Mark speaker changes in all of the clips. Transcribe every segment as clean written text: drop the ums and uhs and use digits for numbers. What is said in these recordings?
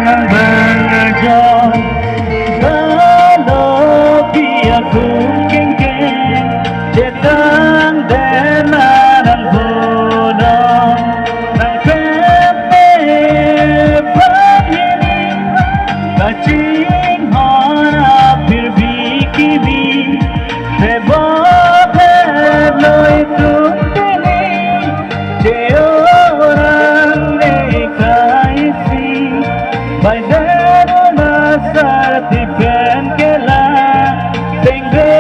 Speaker 1: nang bangajo Kalo biya kung kengkeng Jetang delanan bodong Nang pepe pangini Kaching hona phir bhi kibi Sebo loi tuntini Deorang nekaisi By dero na sarti pen kela Sengbe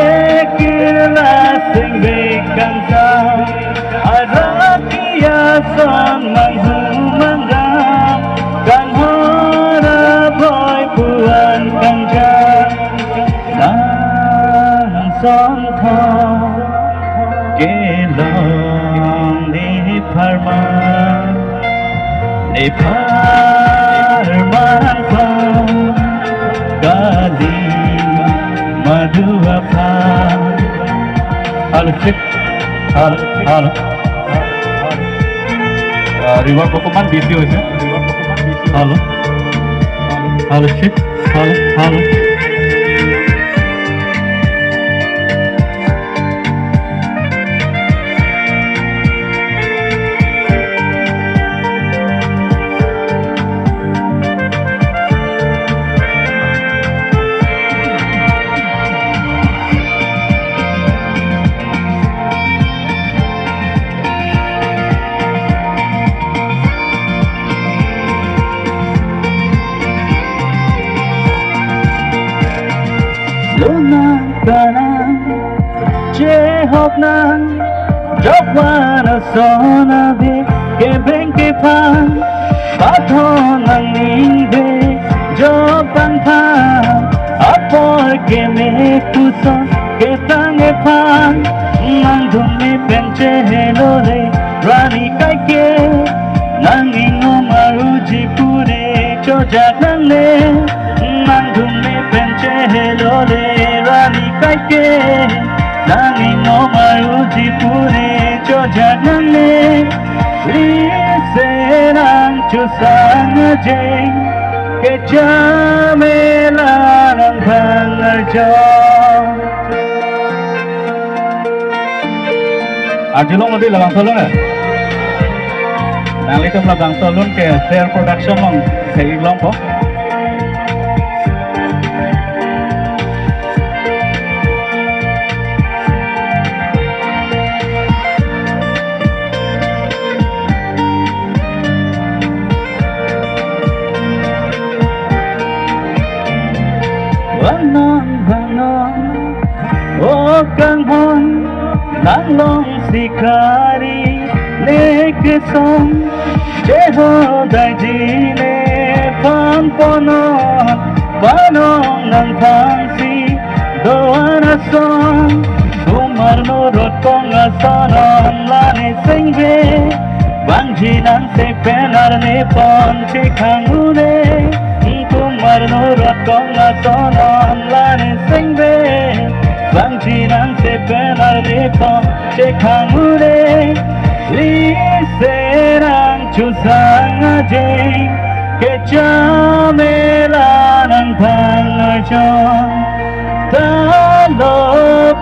Speaker 1: kila sengbe kanta Arakia son manghumanga Kan hora boy puan kanja Nang son thong Gelong ni parma Ni parma Kali madu apa Halo cik Halo Reverb অকমান বেশি হয়েছে hello cik hello Lunang kanan Jehop nang Jokwana sona be Kebeng kepan Pathon nang ningbe Jopan pan Apor keme kuson Ketang epan Nang dume penche helore Rani kaike Nang ingo maruji pure Chojak nang le Nang dume penche helore Rani kaike Nang ingo maruji pure Chojak nang le Lise nang chusang jeng Kecamela nang bangarjo Arjulong nanti labang tolong ya Nang litum labang tolong ke share production long Kayak ilong po Vanong O kang hon Nang long sikari Nek song Jeho dai jine Pan ponon Panong nang pangsi Doana song Sumar nurut kong asanon Lani sengbe Bangji nang se penar ne pon Chikangune Kumar nurut kong asanon Lani sengbe Bangji nang se penar ne pon Chikangune Lise nang chusang jeng Kecamela nang bangarjon Talo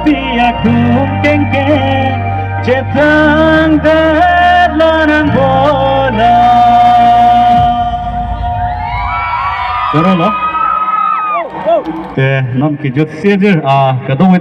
Speaker 1: pia kum kengkeng Jetang delanan bola Terus lo? Nom kijut siajer kadung